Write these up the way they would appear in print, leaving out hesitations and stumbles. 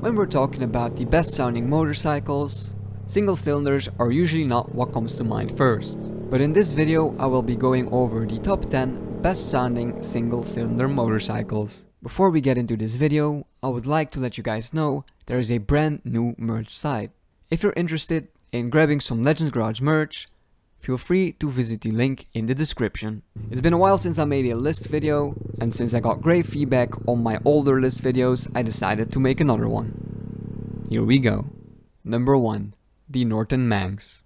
When we're talking about the best sounding motorcycles, single cylinders are usually not what comes to mind first. But in this video I will be going over the top 10 best sounding single cylinder motorcycles. Before we get into this video, I would like to let you guys know there is a brand new merch site. If you're interested in grabbing some Legends Garage merch, feel free to visit the link in the description. It's been a while since I made a list video, and since I got great feedback on my older list videos, I decided to make another one. Here we go. Number 1. The Norton Manx.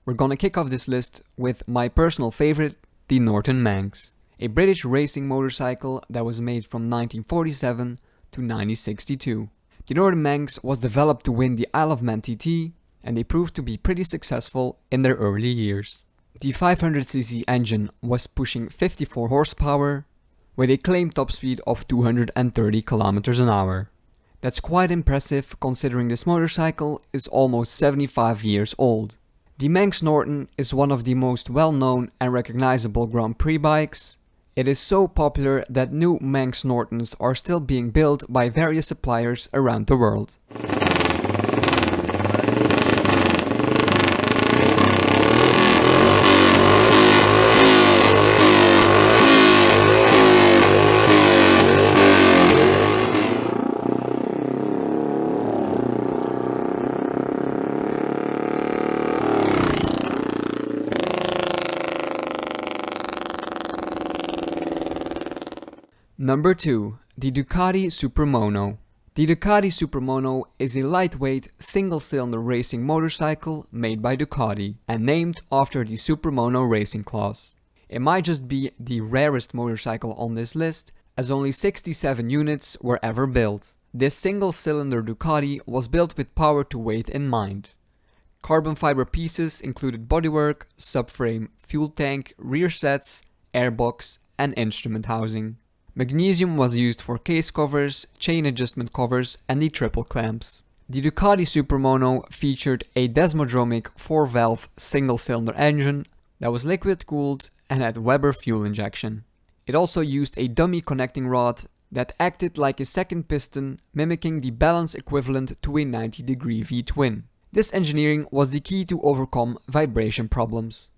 We're gonna kick off this list with my personal favorite, the Norton Manx. A British racing motorcycle that was made from 1947 to 1962. The Norton Manx was developed to win the Isle of Man TT, and they proved to be pretty successful in their early years. The 500cc engine was pushing 54 horsepower, with a claimed top speed of 230 km an hour. That's quite impressive considering this motorcycle is almost 75 years old. The Manx Norton is one of the most well-known and recognizable Grand Prix bikes. It is so popular that new Manx Nortons are still being built by various suppliers around the world. Number 2. The Ducati Supermono. The Ducati Supermono is a lightweight, single-cylinder racing motorcycle made by Ducati and named after the Supermono racing class. It might just be the rarest motorcycle on this list, as only 67 units were ever built. This single-cylinder Ducati was built with power to weight in mind. Carbon fiber pieces included bodywork, subframe, fuel tank, rear sets, airbox and instrument housing. Magnesium was used for case covers, chain adjustment covers and the triple clamps. The Ducati Supermono featured a Desmodromic 4-valve single-cylinder engine that was liquid cooled and had Weber fuel injection. It also used a dummy connecting rod that acted like a second piston, mimicking the balance equivalent to a 90-degree V-twin. This engineering was the key to overcome vibration problems.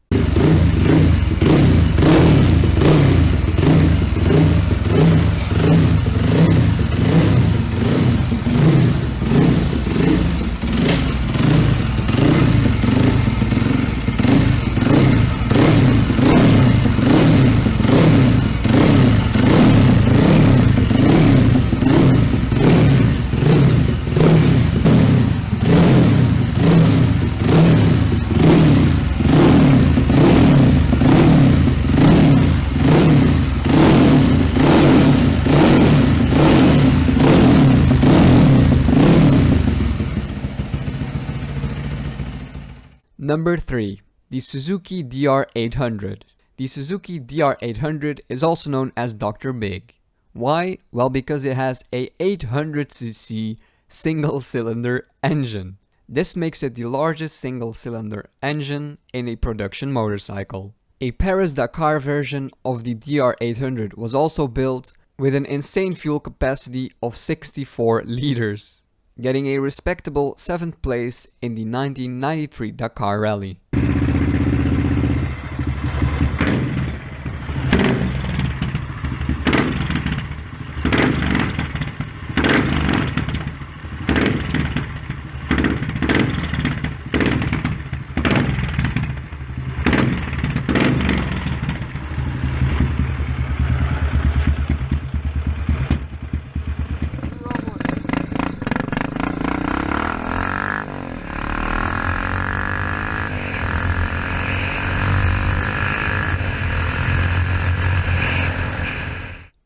Number 3. The Suzuki DR800. The Suzuki DR800 is also known as Dr. Big. Why? Well, because it has a 800cc single-cylinder engine. This makes it the largest single-cylinder engine in a production motorcycle. A Paris-Dakar version of the DR800 was also built with an insane fuel capacity of 64 liters. Getting a respectable 7th place in the 1993 Dakar Rally.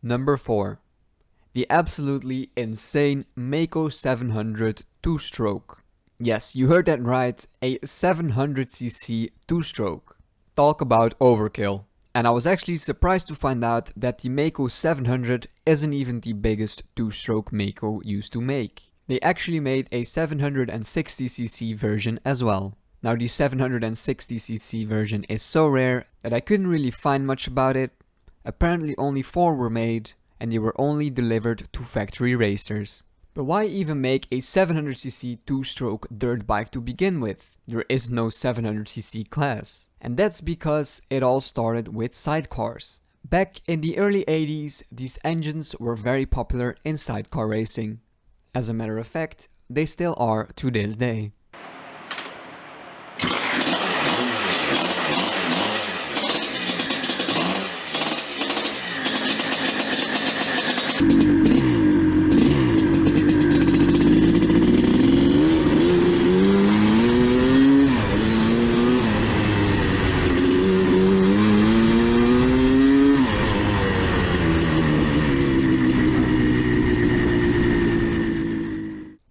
Number 4. The absolutely insane Mako 700 two-stroke. Yes, you heard that right, a 700cc two-stroke. Talk about overkill. And I was actually surprised to find out that the Mako 700 isn't even the biggest two-stroke Mako used to make. They actually made a 760cc version as well. Now the 760cc version is so rare that I couldn't really find much about it. Apparently only 4 were made and they were only delivered to factory racers. But why even make a 700cc two-stroke dirt bike to begin with? There is no 700cc class. And that's because it all started with sidecars. Back in the early 80s, these engines were very popular in sidecar racing. As a matter of fact, they still are to this day.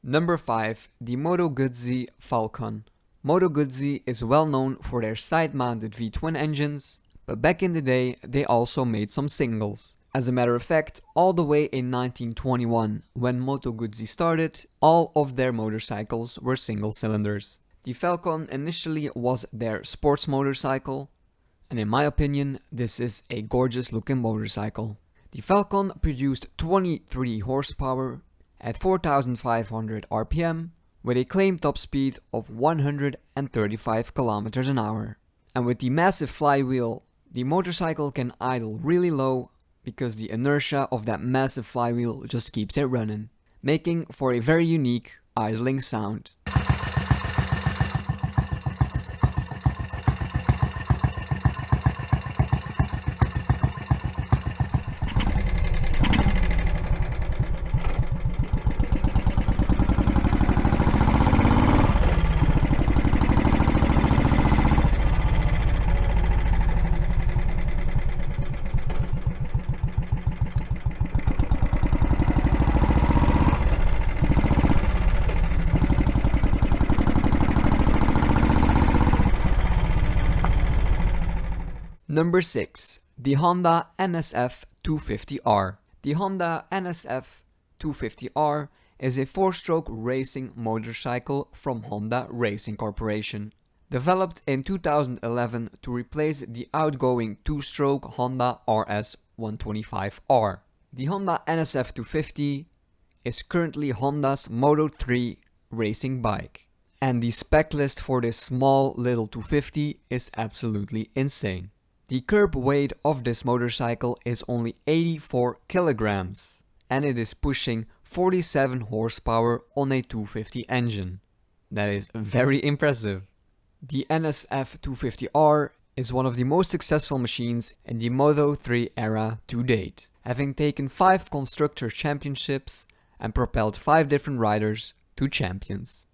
Number 5. The Moto Guzzi Falcon. Moto Guzzi is well known for their side-mounted V-twin engines, but back in the day they also made some singles. As a matter of fact, all the way in 1921, when Moto Guzzi started, all of their motorcycles were single cylinders. The Falcon initially was their sports motorcycle, and in my opinion, this is a gorgeous looking motorcycle. The Falcon produced 23 horsepower at 4,500 RPM with a claimed top speed of 135 km an hour. And with the massive flywheel, the motorcycle can idle really low because the inertia of that massive flywheel just keeps it running, making for a very unique idling sound. Number 6. The Honda NSF 250R. The Honda NSF 250R is a 4-stroke racing motorcycle from Honda Racing Corporation. Developed in 2011 to replace the outgoing 2-stroke Honda RS 125R. The Honda NSF 250 is currently Honda's Moto 3 racing bike. And the spec list for this small little 250 is absolutely insane. The curb weight of this motorcycle is only 84 kilograms, and it is pushing 47 horsepower on a 250 engine. That is very impressive. The NSF 250R is one of the most successful machines in the Moto 3 era to date, having taken 5 constructors' championships and propelled 5 different riders to champions.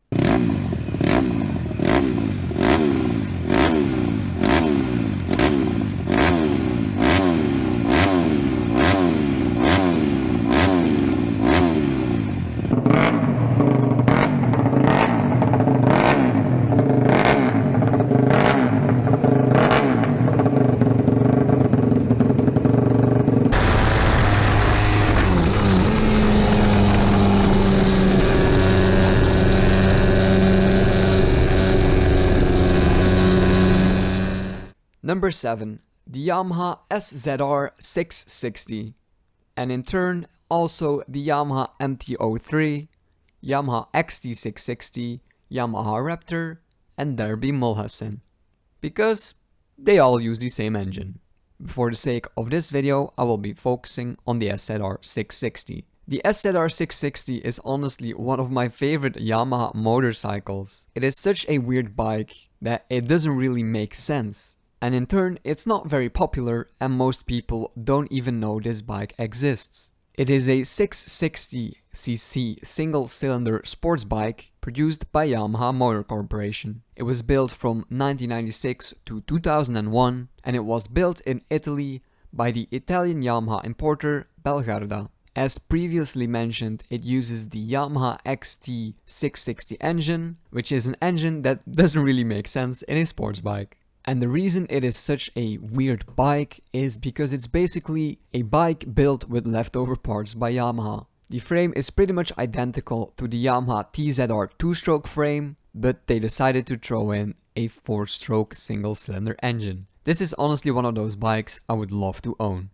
Number 7. The Yamaha SZR660, and in turn also the Yamaha MT-03, Yamaha XT660, Yamaha Raptor, and Derby Mulhassan, because they all use the same engine. For the sake of this video, I will be focusing on the SZR660. The SZR660 is honestly one of my favorite Yamaha motorcycles. It is such a weird bike that it doesn't really make sense. And in turn, it's not very popular and most people don't even know this bike exists. It is a 660cc single-cylinder sports bike produced by Yamaha Motor Corporation. It was built from 1996 to 2001 and it was built in Italy by the Italian Yamaha importer Belgarda. As previously mentioned, it uses the Yamaha XT660 engine, which is an engine that doesn't really make sense in a sports bike. And the reason it is such a weird bike is because it's basically a bike built with leftover parts by Yamaha. The frame is pretty much identical to the Yamaha TZR 2-stroke frame, but they decided to throw in a 4-stroke single-cylinder engine. This is honestly one of those bikes I would love to own.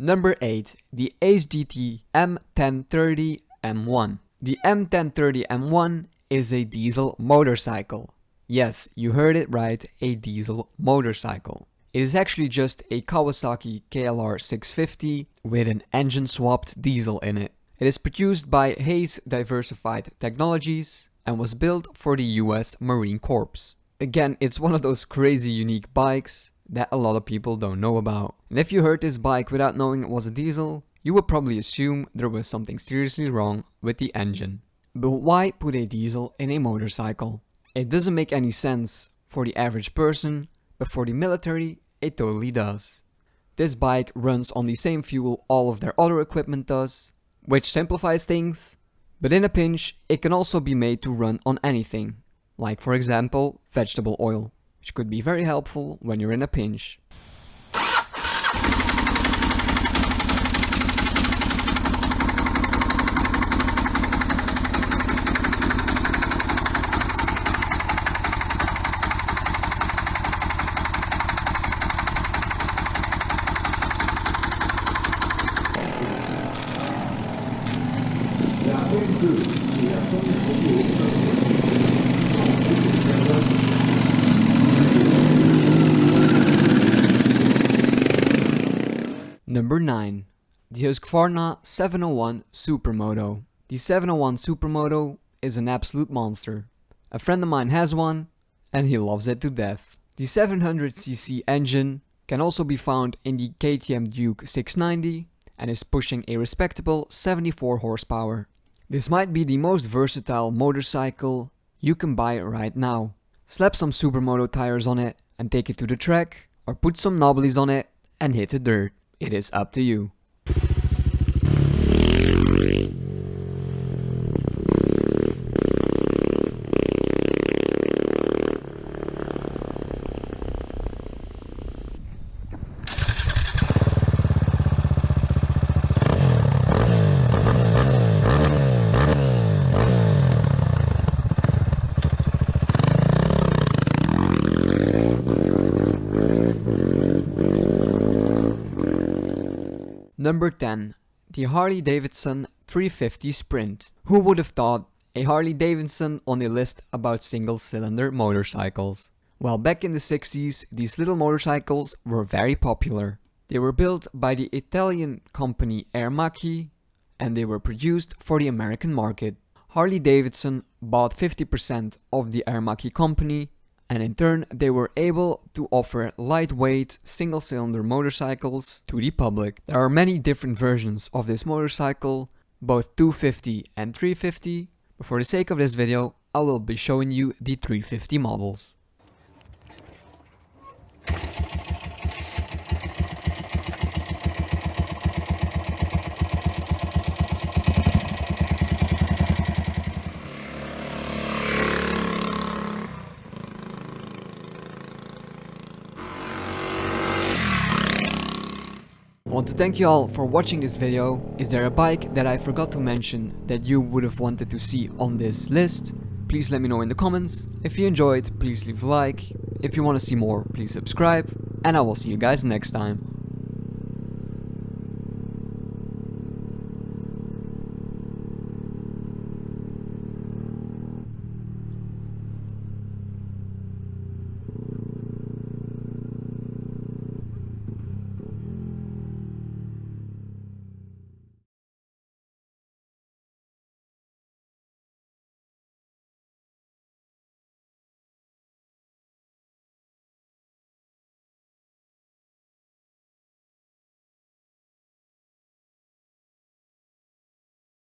Number 8. The HDT M1030 M1. The M1030 M1 is a diesel motorcycle. Yes, you heard it right, a diesel motorcycle. It is actually just a Kawasaki KLR650 with an engine swapped diesel in it. It is produced by Hayes Diversified Technologies and was built for the US Marine Corps. Again, it's one of those crazy unique bikes that a lot of people don't know about. And if you heard this bike without knowing it was a diesel, you would probably assume there was something seriously wrong with the engine. But why put a diesel in a motorcycle? It doesn't make any sense for the average person, but for the military, it totally does. This bike runs on the same fuel all of their other equipment does, which simplifies things, but in a pinch, it can also be made to run on anything, like for example, vegetable oil, which could be very helpful when you're in a pinch. Number 9. The Husqvarna 701 Supermoto. The 701 Supermoto is an absolute monster. A friend of mine has one and he loves it to death. The 700cc engine can also be found in the KTM Duke 690 and is pushing a respectable 74 horsepower. This might be the most versatile motorcycle you can buy right now. Slap some Supermoto tires on it and take it to the track, or put some knobblies on it and hit the dirt. It is up to you. Number 10. The Harley Davidson 350 Sprint. Who would have thought a Harley Davidson on a list about single-cylinder motorcycles? Well, back in the 60s, these little motorcycles were very popular. They were built by the Italian company Yamaha and they were produced for the American market. Harley Davidson bought 50% of the Yamaha company, and in turn they were able to offer lightweight single-cylinder motorcycles to the public. There are many different versions of this motorcycle, both 250 and 350, but for the sake of this video I will be showing you the 350 models. I want to thank you all for watching this video. Is there a bike that I forgot to mention that you would have wanted to see on this list? Please let me know in the comments. If you enjoyed, please leave a like. If you want to see more, please subscribe. And I will see you guys next time.